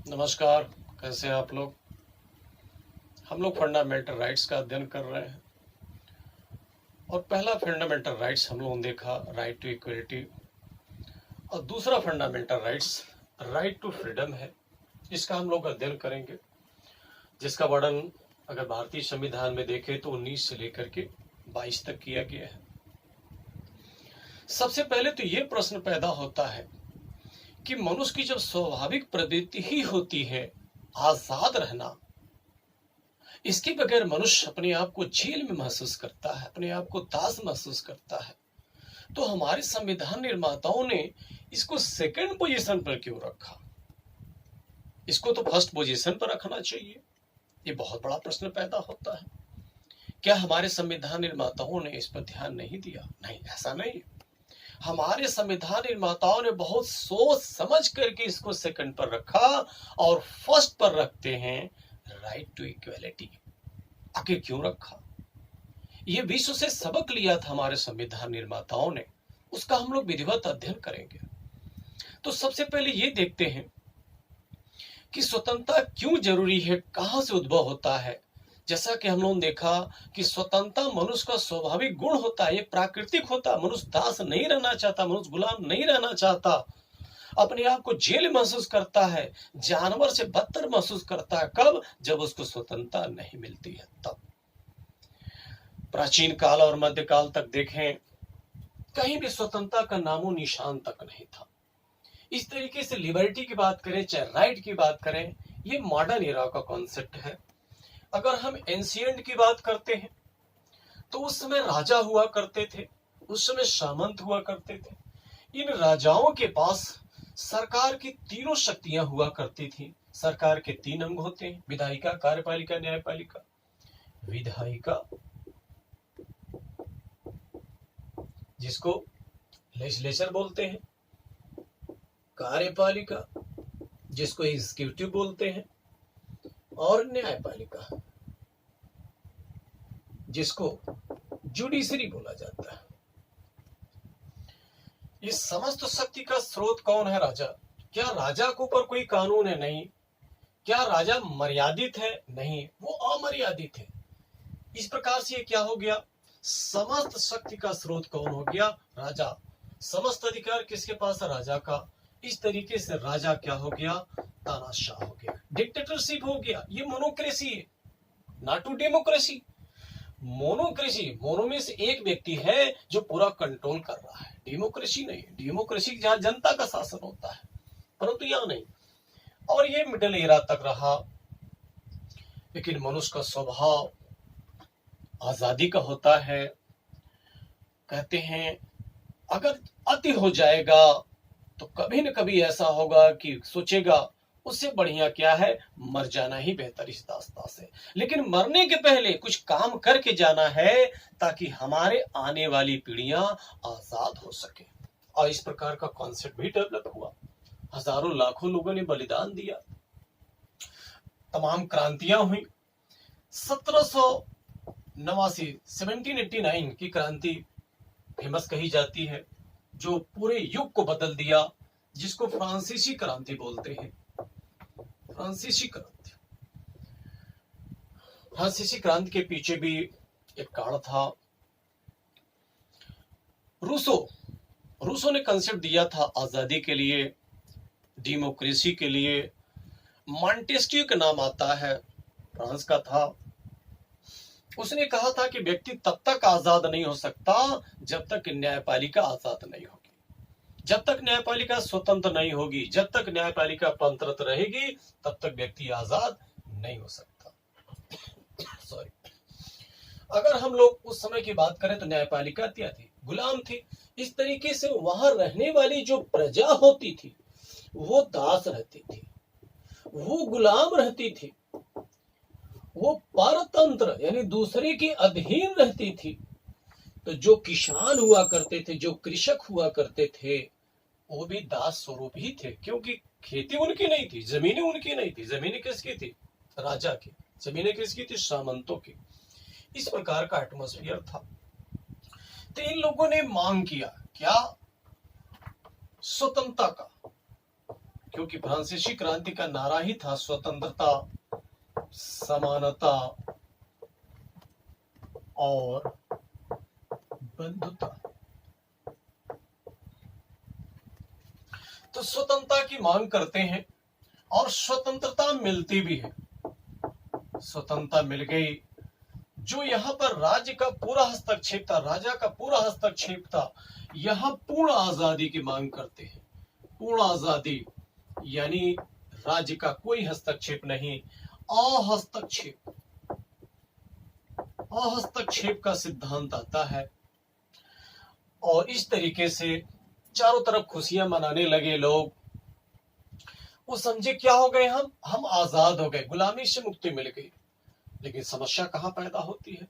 नमस्कार। कैसे हैं आप लोग। हम लोग फंडामेंटल राइट्स का अध्ययन कर रहे हैं और पहला फंडामेंटल राइट्स हम लोगों ने देखा राइट टू इक्वलिटी और दूसरा fundamental rights right to freedom है। इसका हम लोग अध्ययन करेंगे, जिसका वर्णन अगर भारतीय संविधान में देखें तो 19 से लेकर के 22 तक किया गया है। सबसे पहले तो ये प्रश्न पैदा होता है कि मनुष्य की जब स्वाभाविक प्रवृत्ति ही होती है आजाद रहना, इसके बगैर मनुष्य अपने आप को जेल में महसूस करता है, अपने आप को दास महसूस करता है, तो हमारे संविधान निर्माताओं ने इसको सेकंड पोजीशन पर क्यों रखा? इसको तो फर्स्ट पोजीशन पर रखना चाहिए। ये बहुत बड़ा प्रश्न पैदा होता है। क्या हमारे संविधान निर्माताओं ने इस पर ध्यान नहीं दिया? नहीं, ऐसा नहीं। हमारे संविधान निर्माताओं ने बहुत सोच समझ करके इसको सेकंड पर रखा और फर्स्ट पर रखते हैं राइट टू इक्वलिटी। आखिर क्यों रखा? ये विश्व से सबक लिया था हमारे संविधान निर्माताओं ने, उसका हम लोग विधिवत अध्ययन करेंगे। तो सबसे पहले ये देखते हैं कि स्वतंत्रता क्यों जरूरी है, कहां से उद्भव होता है। जैसा कि हम लोगों ने देखा कि स्वतंत्रता मनुष्य का स्वाभाविक गुण होता है, ये प्राकृतिक होता है। मनुष्य दास नहीं रहना चाहता, मनुष्य गुलाम नहीं रहना चाहता, अपने आप को जेल महसूस करता है, जानवर से बदतर महसूस करता है। कब? जब उसको स्वतंत्रता नहीं मिलती है तब। प्राचीन काल और मध्यकाल तक देखें, कहीं भी स्वतंत्रता का नामो निशान तक नहीं था। इस तरीके से लिबर्टी की बात करें चाहे राइट की बात करें, ये मॉडर्न एरा का कॉन्सेप्ट है। अगर हम एंशिएंट की बात करते हैं तो उस समय राजा हुआ करते थे, उस समय सामंत हुआ करते थे। इन राजाओं के पास सरकार की तीनों शक्तियां हुआ करती थी। सरकार के 3 अंग होते हैं, विधायिका, कार्यपालिका, न्यायपालिका। विधायिका जिसको लेजिस्लेचर बोलते हैं, कार्यपालिका जिसको एग्जीक्यूटिव बोलते हैं, और न्यायपालिका जिसको जुडिशरी बोला जाता है। इस समस्त शक्ति का स्रोत कौन है? राजा। क्या राजा के ऊपर कोई कानून है? नहीं। क्या राजा मर्यादित है? नहीं, वो अमर्यादित है। इस प्रकार से ये क्या हो गया? समस्त शक्ति का स्रोत कौन हो गया? राजा। समस्त अधिकार किसके पास है? राजा का। इस तरीके से राजा क्या हो गया? तानाशाह हो गया, डिक्टेटरशिप हो गया। ये मोनोक्रेसी है, नॉट टू डेमोक्रेसी। मोनोक्रेसी, मोनो में से एक व्यक्ति है जो पूरा कंट्रोल कर रहा है। डेमोक्रेसी नहीं। डेमोक्रेसी जहां जनता का शासन होता है, परंतु यहां नहीं। और ये मिडिल एरा तक रहा। लेकिन मनुष्य का स्वभाव आजादी का होता है। कहते हैं अगर अति हो जाएगा तो कभी न कभी ऐसा होगा कि सोचेगा उससे बढ़िया क्या है, मर जाना ही बेहतर इस दास्तां से। लेकिन मरने के पहले कुछ काम करके जाना है ताकि हमारे आने वाली पीढ़ियां आजाद हो सके। और इस प्रकार का कॉन्सेप्ट भी डेवलप हुआ। हजारों लाखों लोगों ने बलिदान दिया, तमाम क्रांतियां हुई। 1789 1789 की क्रांति फेमस कही जाती है, जो पूरे युग को बदल दिया, जिसको फ्रांसीसी क्रांति बोलते हैं। फ्रांसीसी क्रांति, फ्रांसीसी क्रांति के पीछे भी एक कारण था। रूसो ने कंसेप्ट दिया था आजादी के लिए, डेमोक्रेसी के लिए। मॉन्टेस्क्यू का नाम आता है, फ्रांस का था। उसने कहा था कि व्यक्ति तब तक आजाद नहीं हो सकता जब तक न्यायपालिका आजाद नहीं होगी, जब तक न्यायपालिका स्वतंत्र नहीं होगी, जब तक न्यायपालिका पंत्रत रहेगी तब तक व्यक्ति आजाद नहीं हो सकता। सॉरी। अगर हम लोग उस समय की बात करें तो न्यायपालिका क्या थी? गुलाम थी। इस तरीके से वहां रहने वाली जो प्रजा होती थी वो दास रहती थी, वो गुलाम रहती थी, वो परतंत्र यानी दूसरे के अधीन रहती थी। तो जो किसान हुआ करते थे, जो कृषक हुआ करते थे, वो भी दास स्वरूप ही थे, क्योंकि खेती उनकी नहीं थी, जमीनें उनकी नहीं थी। जमीनें किसकी थी? राजा की। जमीनें किसकी थी? सामंतों की। इस प्रकार का एटमॉस्फेयर था। तो इन लोगों ने मांग किया क्या? स्वतंत्रता का। क्योंकि फ्रांसीसी क्रांति का नारा ही था स्वतंत्रता, समानता और बंधुता। तो स्वतंत्रता की मांग करते हैं और स्वतंत्रता मिलती भी है। स्वतंत्रता मिल गई, जो यहाँ पर राज्य का पूरा हस्तक्षेप था, राजा का पूरा हस्तक्षेप था, यहाँ पूर्ण आजादी की मांग करते हैं। पूर्ण आजादी यानी राज्य का कोई हस्तक्षेप नहीं, अहस्तक्षेप। अहस्तक्षेप का सिद्धांत आता है और इस तरीके से चारों तरफ खुशियां मनाने लगे लोग। वो समझे क्या हो गए, हम आजाद हो गए, गुलामी से मुक्ति मिल गई। लेकिन समस्या कहां पैदा होती है?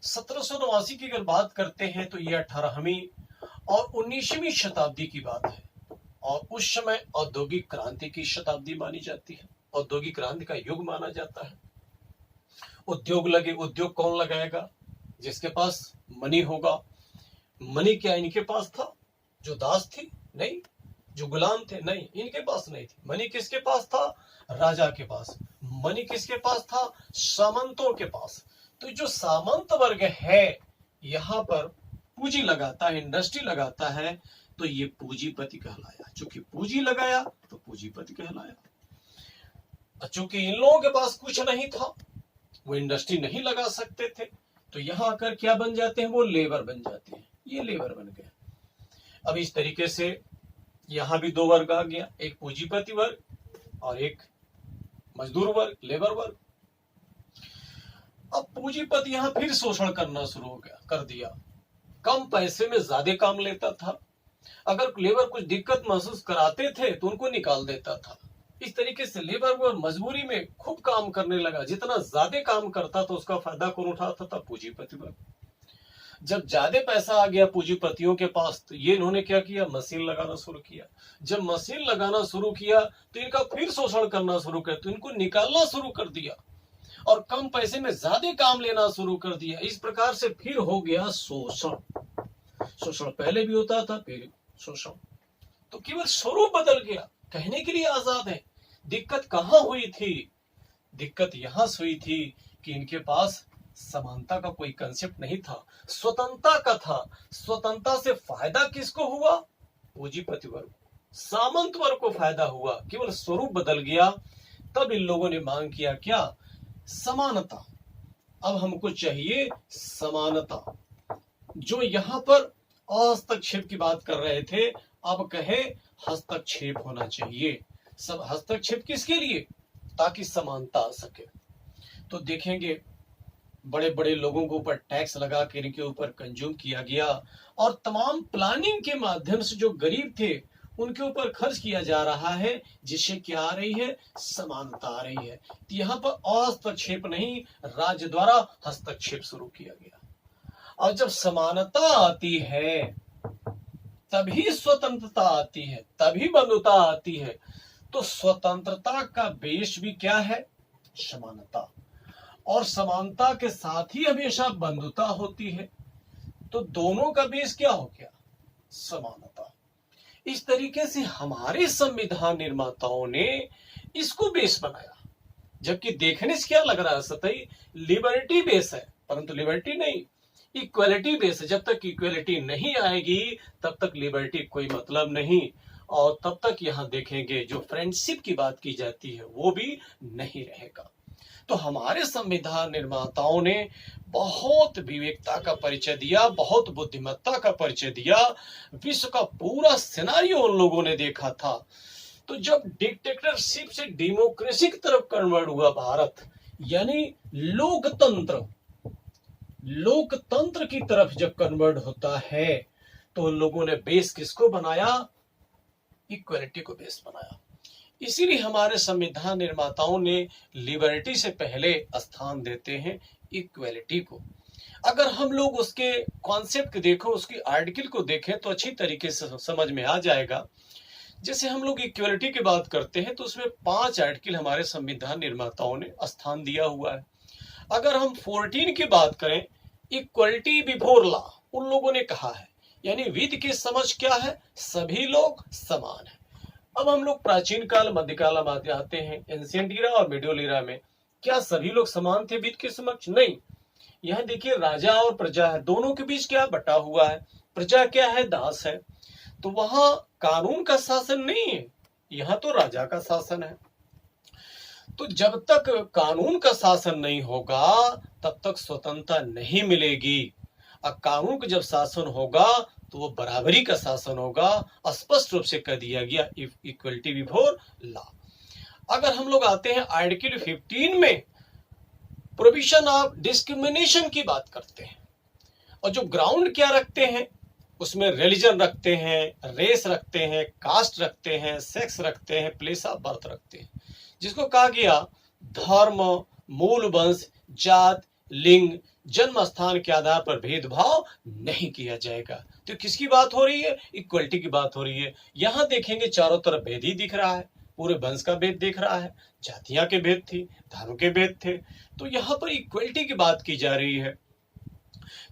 1789 की अगर बात करते हैं तो ये 18वीं और 19वीं शताब्दी की बात है और उस समय औद्योगिक क्रांति की शताब्दी मानी जाती है, औद्योगिक क्रांति का युग माना जाता है। उद्योग लगे, उद्योग कौन लगाएगा? जिसके पास मनी होगा। मनी क्या इनके पास था जो दास थी? नहीं। जो गुलाम थे? नहीं, इनके पास नहीं थी। मनी किसके पास था? राजा के पास। मनी किसके पास था? सामंतों के पास। तो जो सामंत वर्ग है यहाँ पर पूंजी लगाता है, इंडस्ट्री लगाता है, तो ये पूंजीपति कहलाया। चूंकि पूंजी लगाया तो पूंजीपति कहलाया। चूंकि इन लोगों के पास कुछ नहीं था, वो इंडस्ट्री नहीं लगा सकते थे, तो यहाँ आकर क्या बन जाते हैं? वो लेबर बन जाते हैं। ये लेबर बन गए। अब इस तरीके से यहां भी दो वर्ग आ गया, एक पूंजीपति वर्ग और एक मजदूर वर्ग, लेबर वर्ग। अब पूंजीपति यहां फिर शोषण करना शुरू हो गया, कर दिया। कम पैसे में ज्यादा काम लेता था। अगर लेबर कुछ दिक्कत महसूस कराते थे तो उनको निकाल देता था। इस तरीके से लेबर वर्ग मजबूरी में खूब काम करने लगा। जितना ज्यादा काम करता था उसका फायदा कौन उठाता था? पूंजीपति वर्ग। जब ज्यादा पैसा आ गया पूंजीपतियों के पास तो ये इन्होंने क्या किया? मशीन लगाना शुरू किया। जब मशीन लगाना शुरू किया तो इनका फिर शोषण करना शुरू किया, तो इनको निकालना शुरू कर दिया और कम पैसे में ज्यादा काम लेना शुरू कर दिया। इस प्रकार से फिर हो गया शोषण। शोषण पहले भी होता था, फिर शोषण। तो केवल स्वरूप बदल गया। कहने के लिए आजाद है। दिक्कत कहां हुई थी? दिक्कत यहां से हुई थी कि इनके पास समानता का कोई कंसेप्ट नहीं था, स्वतंत्रता का था। स्वतंत्रता से फायदा किसको हुआ? पूंजीपति वर्ग, सामंत वर्ग को फायदा हुआ। केवल स्वरूप बदल गया। तब इन लोगों ने मांग किया क्या? समानता। अब हमको चाहिए समानता। जो यहां पर हस्तक्षेप की बात कर रहे थे, अब कहे हस्तक्षेप होना चाहिए। सब हस्तक्षेप किसके लिए? ताकि समानता आ सके। तो देखेंगे बड़े बड़े लोगों के ऊपर टैक्स लगा कर इनके ऊपर कंज्यूम किया गया और तमाम प्लानिंग के माध्यम से जो गरीब थे उनके ऊपर खर्च किया जा रहा है, जिससे क्या आ रही है? समानता आ रही है। तो यहाँ पर हस्तक्षेप नहीं, राज्य द्वारा हस्तक्षेप शुरू किया गया। और जब समानता आती है तभी स्वतंत्रता आती है, तभी बंधुता आती है। तो स्वतंत्रता का बेस भी क्या है? समानता। और समानता के साथ ही हमेशा बंधुता होती है। तो दोनों का बेस क्या हो गया? समानता। इस तरीके से हमारे संविधान निर्माताओं ने इसको बेस बनाया। जबकि देखने से क्या लग रहा है? सतही लिबर्टी बेस है, परंतु लिबर्टी नहीं, इक्वलिटी बेस है। जब तक इक्वलिटी नहीं आएगी तब तक लिबर्टी कोई मतलब नहीं। और तब तक यहां देखेंगे जो फ्रेंडशिप की बात की जाती है वो भी नहीं रहेगा। तो हमारे संविधान निर्माताओं ने बहुत विवेकता का परिचय दिया, बहुत बुद्धिमत्ता का परिचय दिया। विश्व का पूरा सिनारियो उन लोगों ने देखा था। तो जब डिक्टेटरशिप से डेमोक्रेसी की तरफ कन्वर्ट हुआ भारत, यानी लोकतंत्र, लोकतंत्र की तरफ जब कन्वर्ट होता है, तो उन लोगों ने बेस किसको बनाया? इक्वलिटी को बेस बनाया। इसीलिए हमारे संविधान निर्माताओं ने लिबर्टी से पहले स्थान देते हैं इक्वलिटी को। अगर हम लोग उसके कॉन्सेप्ट को देखो, उसकी आर्टिकल को देखें तो अच्छी तरीके से समझ में आ जाएगा। जैसे हम लोग इक्वलिटी की बात करते हैं तो उसमें 5 आर्टिकल हमारे संविधान निर्माताओं ने स्थान दिया हुआ है। अगर हम 14 की बात करें, इक्वलिटी बिफोर लॉ, उन लोगों ने कहा है, यानी विधि की समझ क्या है? सभी लोग समान है। अब हम लोग प्राचीन काल मध्यकाल में आते हैं, एंशिएंट ईरा और मिडियल ईरा में। क्या सभी लोग समान थे विधि के समक्ष? नहीं। यह देखिए, राजा और प्रजा है, दोनों के बीच क्या बटा हुआ है? प्रजा क्या है? दास है। तो वहां कानून का शासन नहीं है, यहाँ तो राजा का शासन है। तो जब तक कानून का शासन नहीं होगा तब तक स्वतंत्रता नहीं मिलेगी। अब कानून का जब शासन होगा तो वो बराबरी का शासन होगा। स्पष्ट रूप से कह दिया गया, इक्वलिटी बिफोर लॉ। अगर हम लोग आते हैं आर्टिकल 15 में, प्रोविजन ऑफ डिस्क्रिमिनेशन की बात करते हैं, और जो ग्राउंड क्या रखते हैं उसमें रिलीजन रखते हैं, रेस रखते हैं, कास्ट रखते हैं, सेक्स रखते हैं, प्लेस ऑफ बर्थ रखते हैं, जिसको कहा गया धर्म, मूल वंश, जात, लिंग, जन्म स्थान के आधार पर भेदभाव नहीं किया जाएगा। तो किसकी बात हो रही है? इक्वलिटी की बात हो रही है। यहां देखेंगे चारों तरफ भेद ही दिख रहा है, पूरे वंश का भेद दिख रहा है, जातियां के भेद थी, धर्म के भेद थे, तो यहाँ पर इक्वलिटी की बात की जा रही है।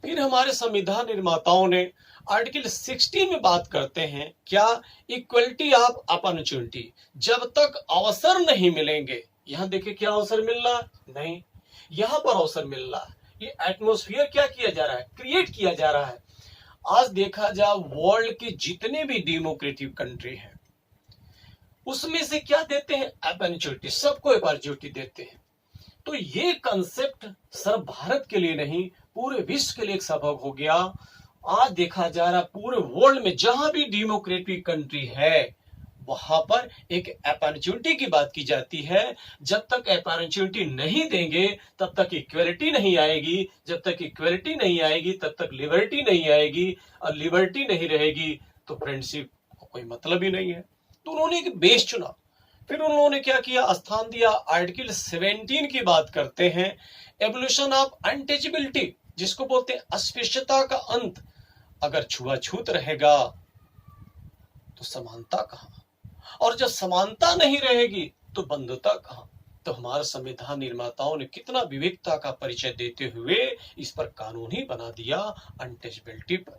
फिर हमारे संविधान निर्माताओं ने आर्टिकल 16 में बात करते हैं क्या? Equality of opportunity. जब तक अवसर नहीं मिलेंगे, यहां देखिए क्या अवसर मिल रहा है? नहीं, यहां पर अवसर मिल रहा है। ये एटमॉस्फेयर क्या किया जा रहा है? क्रिएट किया जा रहा है। आज देखा जाए वर्ल्ड के जितने भी डेमोक्रेटिक कंट्री हैं उसमें से क्या देते हैं? अपॉर्चुनिटी, सबको अपॉर्चुनिटी देते हैं। तो ये कंसेप्ट सिर्फ भारत के लिए नहीं, पूरे विश्व के लिए एक सबक हो गया। आज देखा जा रहा पूरे वर्ल्ड में जहां भी डेमोक्रेटिक कंट्री है वहां पर एक अपॉर्चुनिटी की बात की जाती है। जब तक अपॉर्चुनिटी नहीं देंगे तब तक इक्वलिटी नहीं आएगी, जब तक इक्वलिटी नहीं आएगी तब तक लिबर्टी नहीं आएगी, और लिबर्टी नहीं रहेगी तो फ्रेंडशिप का कोई मतलब ही नहीं है। तो उन्होंने एक बेस चुना। फिर उन्होंने क्या किया? स्थान दिया। आर्टिकल 17 की बात करते हैं, एवोल्यूशन ऑफ अनटचेबिलिटी, जिसको बोलते हैं अस्पृश्यता का अंत। अगर छुआछूत रहेगा तो समानता कहां? और जब समानता नहीं रहेगी तो बंधुता कहां? तो हमारे संविधान निर्माताओं ने कितना विवेकता का परिचय देते हुए इस पर कानून ही बना दिया, अनटचेबिलिटी पर।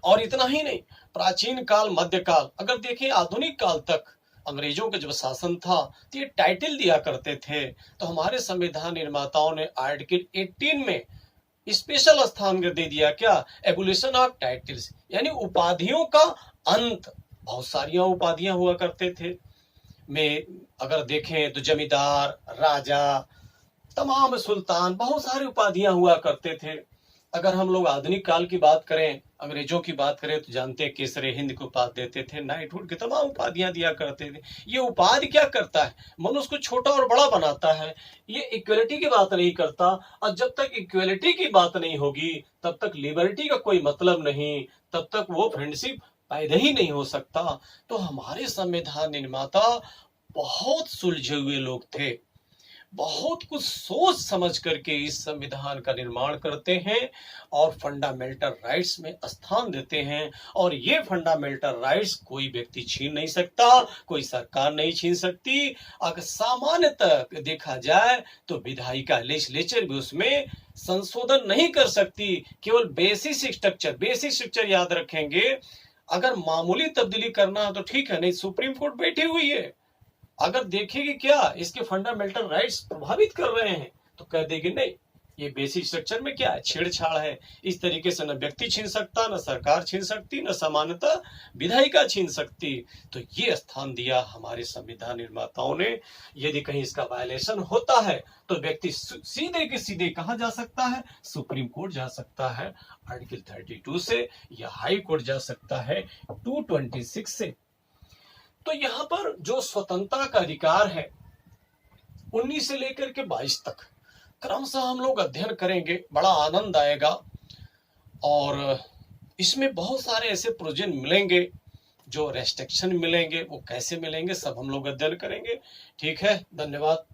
और इतना ही नहीं, प्राचीन काल, मध्यकाल, अगर देखें आधुनिक काल तक अंग्रेजों का जब शासन था तो ये टाइटल दिया करते थे। तो हमारे संविधान निर्माताओं ने आर्टिकल 18 में स्पेशल स्थान दे दिया क्या? एबोलिशन ऑफ टाइटल्स, यानी उपाधियों का अंत। बहुत सारी उपाधियां हुआ करते थे में, अगर देखें तो जमींदार, राजा, तमाम सुल्तान, बहुत सारी उपाधियां हुआ करते थे। अगर हम लोग आधुनिक काल की बात करें, अंग्रेजों की बात करें, तो जानते हैं केसरे हिंद को उपाधि देते थे, नाइटहुड की तमाम उपाधियां दिया करते थे। ये उपाधि क्या करता है? मनुष्य को छोटा और बड़ा बनाता है, ये इक्वलिटी की बात नहीं करता। और जब तक इक्वलिटी की बात नहीं होगी तब तक लिबर्टी का कोई मतलब नहीं, तब तक वो फ्रेंडशिप पैदा ही नहीं हो सकता। तो हमारे संविधान निर्माता बहुत सुलझे हुए लोग थे, बहुत कुछ सोच समझ करके इस संविधान का निर्माण करते हैं और फंडामेंटल राइट्स में स्थान देते हैं। और ये फंडामेंटल राइट्स कोई व्यक्ति छीन नहीं सकता, कोई सरकार नहीं छीन सकती। अगर सामान्यतः देखा जाए तो विधायिका, लेजिस्लेचर भी उसमें संशोधन नहीं कर सकती। केवल बेसिक स्ट्रक्चर याद रखेंगे। अगर मामूली तब्दीली करना है तो ठीक है, नहीं सुप्रीम कोर्ट बैठी हुई है, अगर देखेगी क्या इसके फंडामेंटल राइट्स प्रभावित कर रहे हैं तो कह देगी नहीं, ये बेसिक स्ट्रक्चर में क्या है, छेड़छाड़ है। इस तरीके से न व्यक्ति छीन सकता, न सरकार छीन सकती, न सामान्यतः विधायिका छीन सकती। तो ये स्थान दिया हमारे संविधान निर्माताओं ने। यदि कहीं इसका वायलेशन होता है तो व्यक्ति सीधे के सीधे कहां जा सकता है? सुप्रीम कोर्ट जा सकता है आर्टिकल 32 से, या हाई कोर्ट जा सकता है 226 से। तो यहाँ पर जो स्वतंत्रता का अधिकार है 19 से लेकर के 22 तक क्रमशः हम लोग अध्ययन करेंगे, बड़ा आनंद आएगा। और इसमें बहुत सारे ऐसे प्रोविजन मिलेंगे, जो रेस्ट्रिक्शन मिलेंगे वो कैसे मिलेंगे सब हम लोग अध्ययन करेंगे। ठीक है, धन्यवाद।